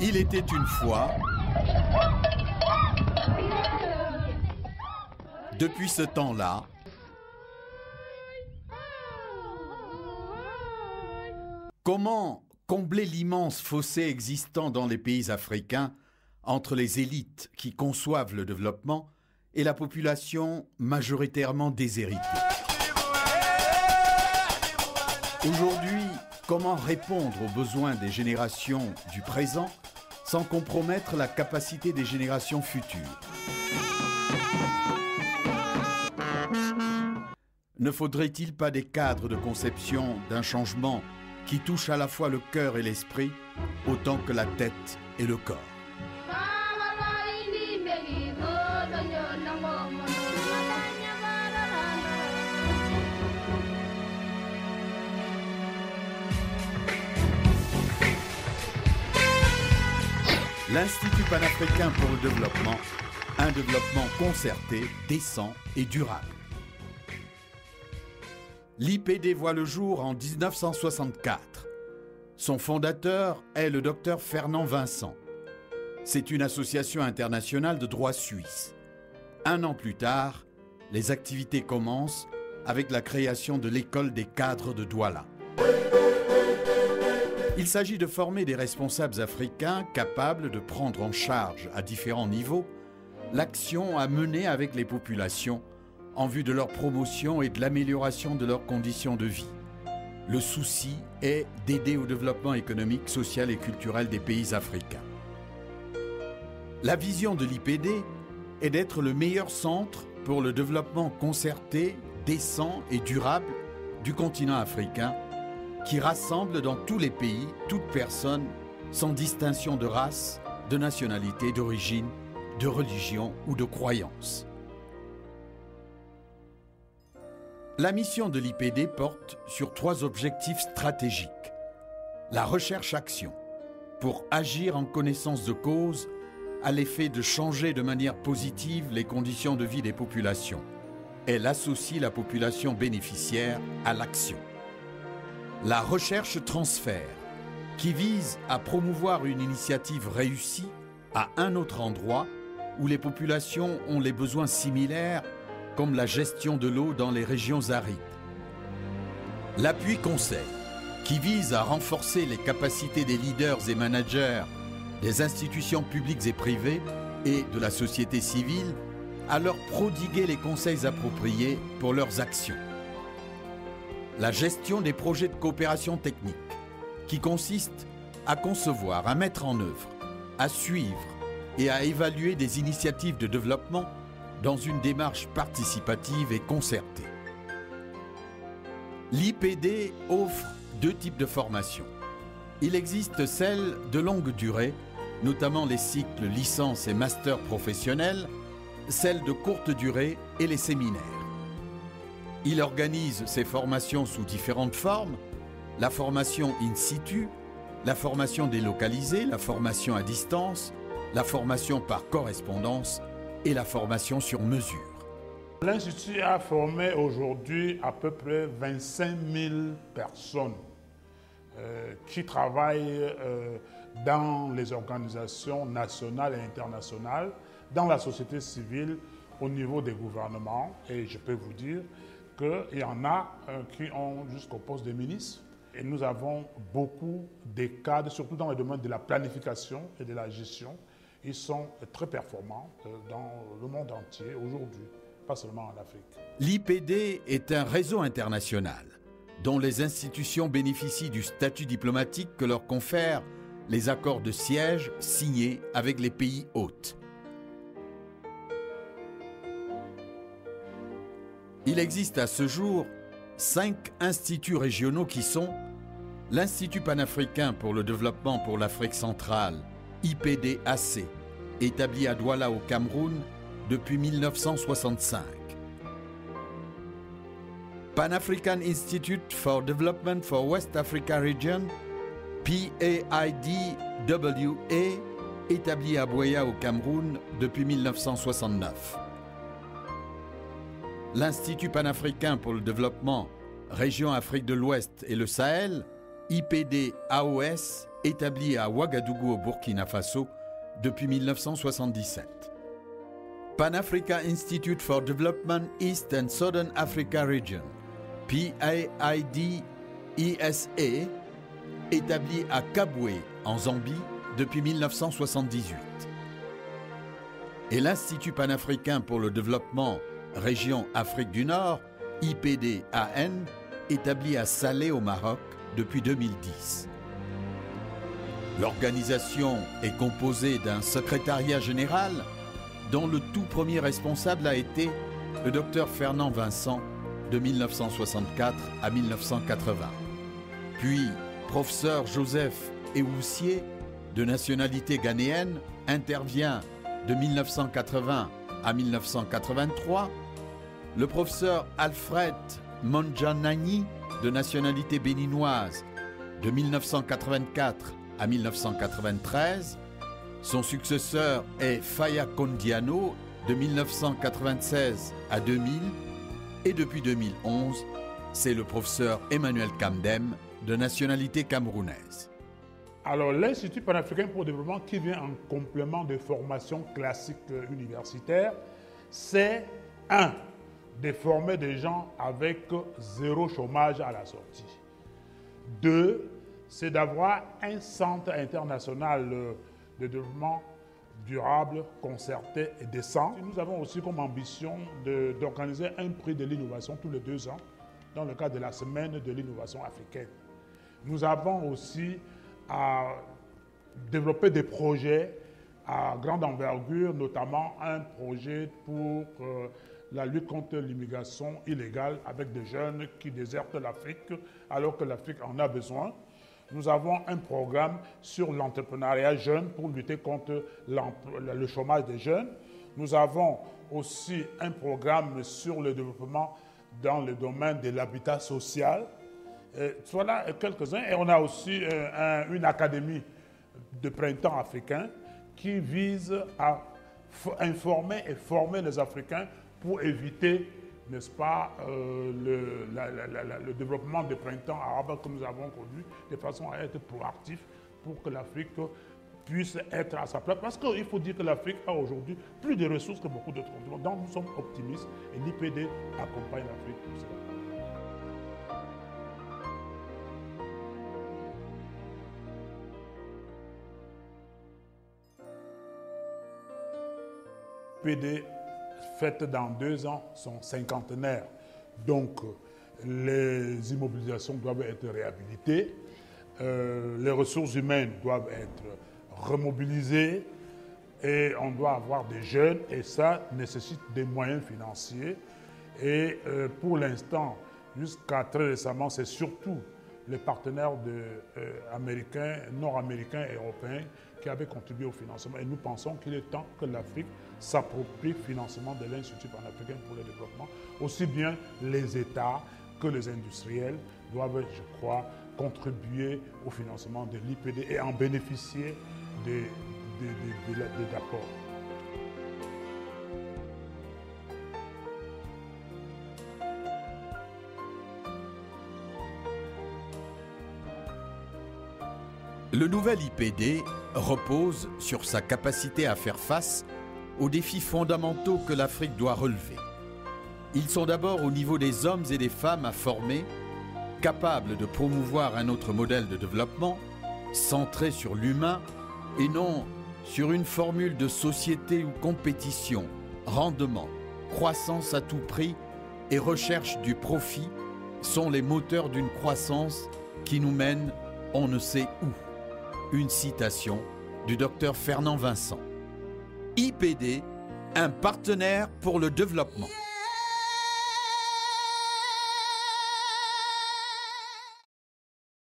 Il était une fois. Depuis ce temps-là, comment combler l'immense fossé existant dans les pays africains entre les élites qui conçoivent le développement et la population majoritairement déshéritée? Aujourd'hui, comment répondre aux besoins des générations du présent sans compromettre la capacité des générations futures? Ne faudrait-il pas des cadres de conception d'un changement qui touche à la fois le cœur et l'esprit, autant que la tête et le corps? L'Institut panafricain pour le développement, un développement concerté, décent et durable. L'IPD voit le jour en 1964. Son fondateur est le docteur Fernand Vincent. C'est une association internationale de droit suisse. Un an plus tard, les activités commencent avec la création de l'école des cadres de Douala. Il s'agit de former des responsables africains capables de prendre en charge à différents niveaux l'action à mener avec les populations en vue de leur promotion et de l'amélioration de leurs conditions de vie. Le souci est d'aider au développement économique, social et culturel des pays africains. La vision de l'IPD est d'être le meilleur centre pour le développement concerté, décent et durable du continent africain qui rassemble dans tous les pays toute personne sans distinction de race, de nationalité, d'origine, de religion ou de croyance. La mission de l'IPD porte sur 3 objectifs stratégiques. La recherche-action, pour agir en connaissance de cause à l'effet de changer de manière positive les conditions de vie des populations. Elle associe la population bénéficiaire à l'action. La recherche-transfert, qui vise à promouvoir une initiative réussie à un autre endroit où les populations ont les besoins similaires comme la gestion de l'eau dans les régions arides. L'appui conseil, qui vise à renforcer les capacités des leaders et managers des institutions publiques et privées et de la société civile à leur prodiguer les conseils appropriés pour leurs actions. La gestion des projets de coopération technique, qui consiste à concevoir, à mettre en œuvre, à suivre et à évaluer des initiatives de développement dans une démarche participative et concertée. L'IPD offre 2 types de formations. Il existe celle de longue durée, notamment les cycles licence et master professionnels, celle de courte durée et les séminaires. Il organise ces formations sous différentes formes, la formation in situ, la formation délocalisée, la formation à distance, la formation par correspondance et la formation sur mesure. L'Institut a formé aujourd'hui à peu près 25 000 personnes qui travaillent dans les organisations nationales et internationales, dans la société civile, au niveau des gouvernements. Et je peux vous dire qu'il y en a qui ont jusqu'au poste de ministre. Et nous avons beaucoup de cadres, surtout dans le domaine de la planification et de la gestion. Ils sont très performants dans le monde entier aujourd'hui, pas seulement en Afrique. L'IPD est un réseau international dont les institutions bénéficient du statut diplomatique que leur confèrent les accords de siège signés avec les pays hôtes. Il existe à ce jour 5 instituts régionaux qui sont l'Institut panafricain pour le développement pour l'Afrique centrale, IPD-AC, établi à Douala au Cameroun depuis 1965. Pan-African Institute for Development for West Africa Region, PAIDWA, établi à Buea au Cameroun depuis 1969. L'Institut panafricain pour le développement, région Afrique de l'Ouest et le Sahel, IPD-AOS, établi à Ouagadougou au Burkina Faso depuis 1977. Pan-Africa Institute for Development East and Southern Africa Region, PAID-ESA, établi à Kabwe en Zambie depuis 1978. Et l'Institut panafricain pour le développement, région Afrique du Nord, IPD-AN, établi à Salé au Maroc depuis 2010. L'organisation est composée d'un secrétariat général dont le tout premier responsable a été le docteur Fernand Vincent de 1964 à 1980. Puis, professeur Joseph Ewoussié, de nationalité ghanéenne, intervient de 1980 à 1983. Le professeur Alfred Mondjanani, de nationalité béninoise, de 1984 à 1993. Son successeur est Faya Kondiano, de 1996 à 2000. Et depuis 2011, c'est le professeur Emmanuel Kamdem, de nationalité camerounaise. Alors, l'Institut panafricain pour le développement, qui vient en complément de formation classique universitaire, c'est de former des gens avec zéro chômage à la sortie. 2, c'est d'avoir un centre international de développement durable, concerté et décent. Nous avons aussi comme ambition d'organiser un prix de l'innovation tous les 2 ans dans le cadre de la semaine de l'innovation africaine. Nous avons aussi à développer des projets à grande envergure, notamment un projet pour la lutte contre l'immigration illégale avec des jeunes qui désertent l'Afrique alors que l'Afrique en a besoin. Nous avons un programme sur l'entrepreneuriat jeune pour lutter contre le chômage des jeunes. Nous avons aussi un programme sur le développement dans le domaine de l'habitat social. Voilà quelques-uns. Et on a aussi une académie de printemps africain qui vise à informer et former les Africains pour éviter, n'est-ce pas, le développement des printemps arabes que nous avons connu, de façon à être proactif pour que l'Afrique puisse être à sa place. Parce qu'il faut dire que l'Afrique a aujourd'hui plus de ressources que beaucoup d'autres continents. Donc nous sommes optimistes et l'IPD accompagne l'Afrique pour cela. L'IPD fête dans 2 ans son cinquantenaire. Donc, les immobilisations doivent être réhabilitées, les ressources humaines doivent être remobilisées et on doit avoir des jeunes et ça nécessite des moyens financiers. Et pour l'instant, jusqu'à très récemment, c'est surtout les partenaires américains, nord-américains et européens qui avaient contribué au financement. Et nous pensons qu'il est temps que l'Afrique s'approprie le financement de l'Institut panafricain pour le développement. Aussi bien les États que les industriels doivent, je crois, contribuer au financement de l'IPD et en bénéficier des apports. Le nouvel IPD repose sur sa capacité à faire face aux défis fondamentaux que l'Afrique doit relever. Ils sont d'abord au niveau des hommes et des femmes à former, capables de promouvoir un autre modèle de développement, centré sur l'humain et non sur une formule de société où compétition, rendement, croissance à tout prix et recherche du profit sont les moteurs d'une croissance qui nous mène on ne sait où. Une citation du docteur Fernand Vincent. IPD, un partenaire pour le développement.